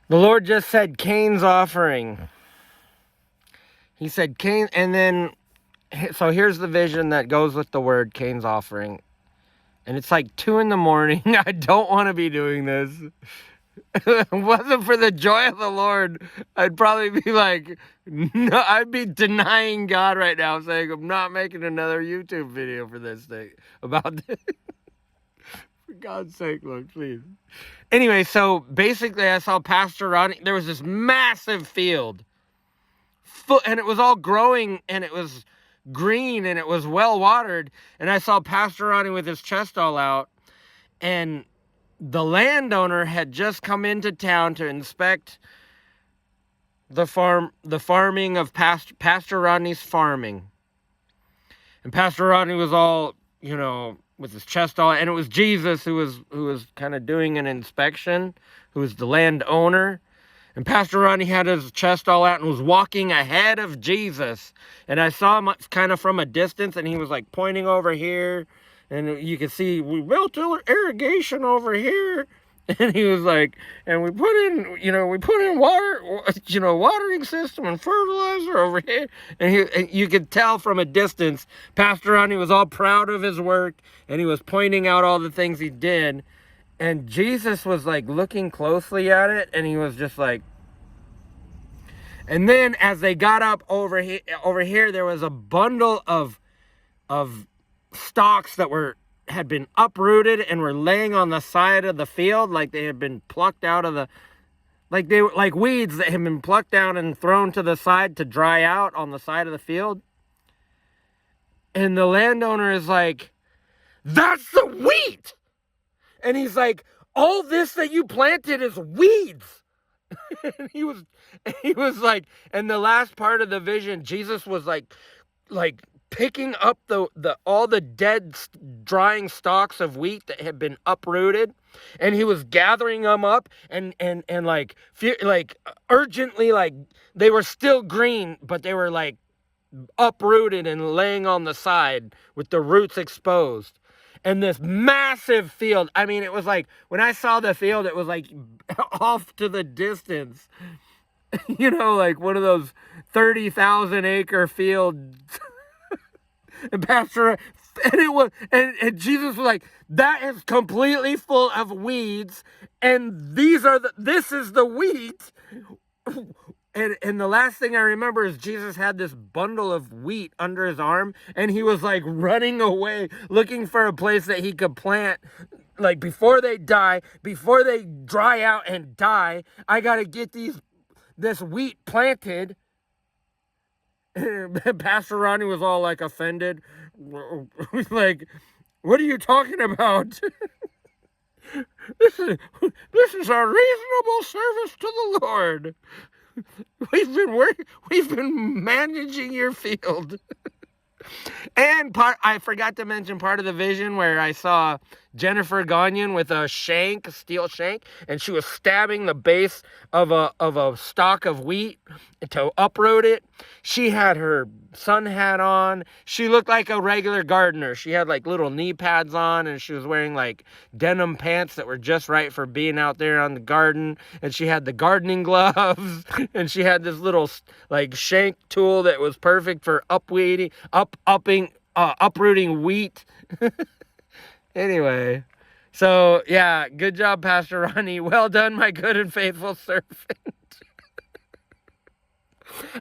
The Lord just said Cain's offering. He said Cain, and then, so here's the vision that goes with the word Cain's offering. And it's like 2 a.m. I don't want to be doing this. If it wasn't for the joy of the Lord, I'd probably be like, no, I'd be denying God right now, saying, I'm not making another YouTube video for this thing about this. For God's sake, Lord, please. Anyway, so basically I saw Pastor Ronnie. There was this massive field, and it was all growing, and it was green, and it was well watered. And I saw Pastor Ronnie with his chest all out, and the landowner had just come into town to inspect the farming of Pastor Rodney's farming. And Pastor Rodney was all, with his chest all, and it was Jesus who was kind of doing an inspection, who was the landowner. And Pastor Rodney had his chest all out and was walking ahead of Jesus. And I saw him kind of from a distance, and he was like pointing over here. And you could see, we built irrigation over here. And he was like, and we put in water, watering system and fertilizer over here. And you could tell from a distance, Pastor Ronnie was all proud of his work, and he was pointing out all the things he did. And Jesus was like looking closely at it, and he was just like, and then as they got up over here, there was a bundle of stalks that had been uprooted and were laying on the side of the field, like they had been plucked out of the, like they were like weeds that had been plucked down and thrown to the side to dry out on the side of the field. And the landowner is like, that's the wheat. And he's like, all this that you planted is weeds. And he was like, and the last part of the vision, Jesus was like picking up all the dead drying stalks of wheat that had been uprooted, and he was gathering them up and like urgently, like they were still green, but they were like uprooted and laying on the side with the roots exposed. And this massive field, I mean, it was like, when I saw the field, it was like off to the distance, like one of those 30,000 acre fields. And and Jesus was like, that is completely full of weeds, and this is the wheat. And the last thing I remember is Jesus had this bundle of wheat under his arm, and he was like running away, looking for a place that he could plant. Like, before they dry out and die, I got to get this wheat planted. And Pastor Ronnie was all like offended. Like, what are you talking about? This is a reasonable service to the Lord. We've been managing your field. And I forgot to mention part of the vision where I saw Jennifer Gagnon with a steel shank, and she was stabbing the base of a stalk of wheat to uproot it. She had her sun hat on. She looked like a regular gardener. She had like little knee pads on, and she was wearing like denim pants that were just right for being out there on the garden. And she had the gardening gloves, and she had this little like shank tool that was perfect for uprooting wheat. Anyway, so yeah, good job, Pastor Ronnie. Well done, my good and faithful servant.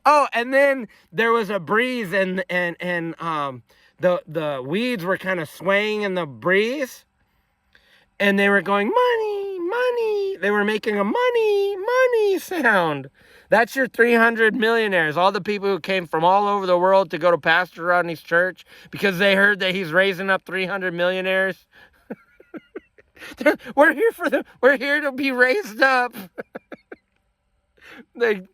Oh, and then there was a breeze, and the weeds were kind of swaying in the breeze, and they were going, money, money. They were making a money, money sound. That's your 300 millionaires, all the people who came from all over the world to go to Pastor Rodney's church because they heard that he's raising up 300 millionaires. We're here to be raised up. It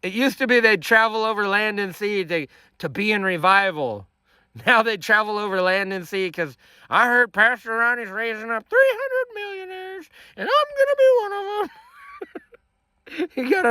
used to be they'd travel over land and sea to be in revival. Now they travel over land and sea because I heard Pastor Ronnie's raising up 300 millionaires, and I'm going to be one of them. You got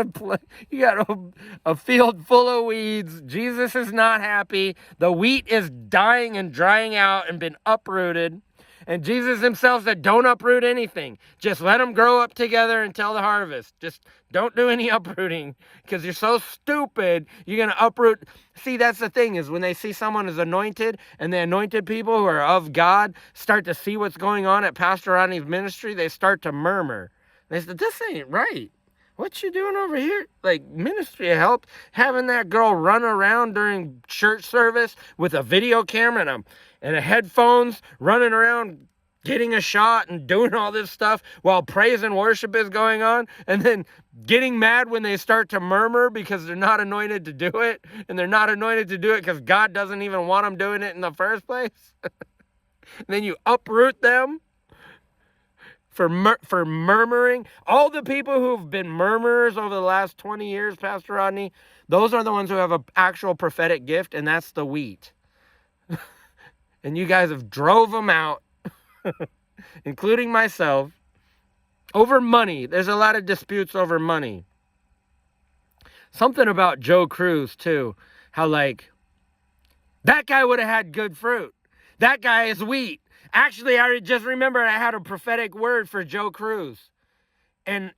a field full of weeds. Jesus is not happy. The wheat is dying and drying out and been uprooted. And Jesus himself said, don't uproot anything. Just let them grow up together until the harvest. Just don't do any uprooting, because you're so stupid, you're going to uproot. See, that's the thing, is when they see someone is anointed, and the anointed people who are of God start to see what's going on at Pastor Rodney's ministry, they start to murmur. They said, this ain't right. What you doing over here? Like, ministry of help, having that girl run around during church service with a video camera and a headphones, running around getting a shot and doing all this stuff while praise and worship is going on, and then getting mad when they start to murmur because they're not anointed to do it, and they're not anointed to do it because God doesn't even want them doing it in the first place. And then you uproot them for murmuring. All the people who've been murmurers over the last 20 years, Pastor Rodney, those are the ones who have an actual prophetic gift, and that's the wheat. And you guys have drove them out, including myself, over money. There's a lot of disputes over money. Something about Joe Cruz, too. How, like, that guy would have had good fruit. That guy is wheat. Actually, I just remembered I had a prophetic word for Joe Cruz. And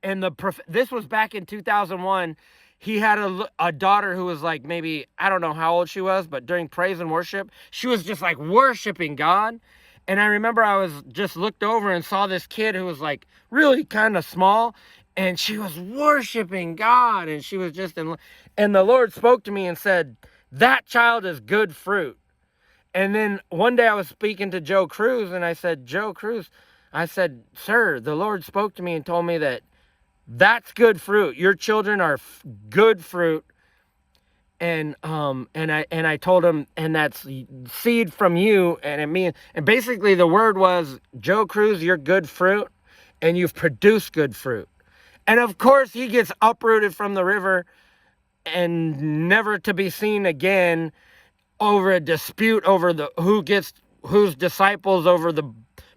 this was back in 2001. He had a daughter who was like, maybe, I don't know how old she was, but during praise and worship, she was just like worshiping God. And I remember I was just looked over and saw this kid who was like really kind of small, and she was worshiping God, and she was just and the Lord spoke to me and said, that child is good fruit. And then one day I was speaking to Joe Cruz, and I said, Joe Cruz, I said, sir, the Lord spoke to me and told me that that's good fruit. Your children are good fruit. And I told him, and that's seed from you. And basically the word was, Joe Cruz, you're good fruit, and you've produced good fruit. And of course he gets uprooted from the river and never to be seen again over a dispute over whose disciples over the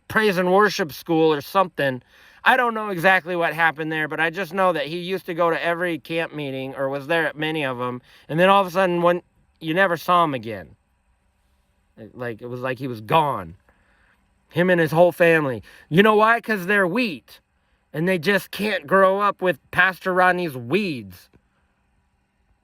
praise and worship school or something. I don't know exactly what happened there, but I just know that he used to go to every camp meeting, or was there at many of them, and then all of a sudden, you never saw him again. It was like he was gone. Him and his whole family. You know why? Because they're wheat, and they just can't grow up with Pastor Rodney's weeds.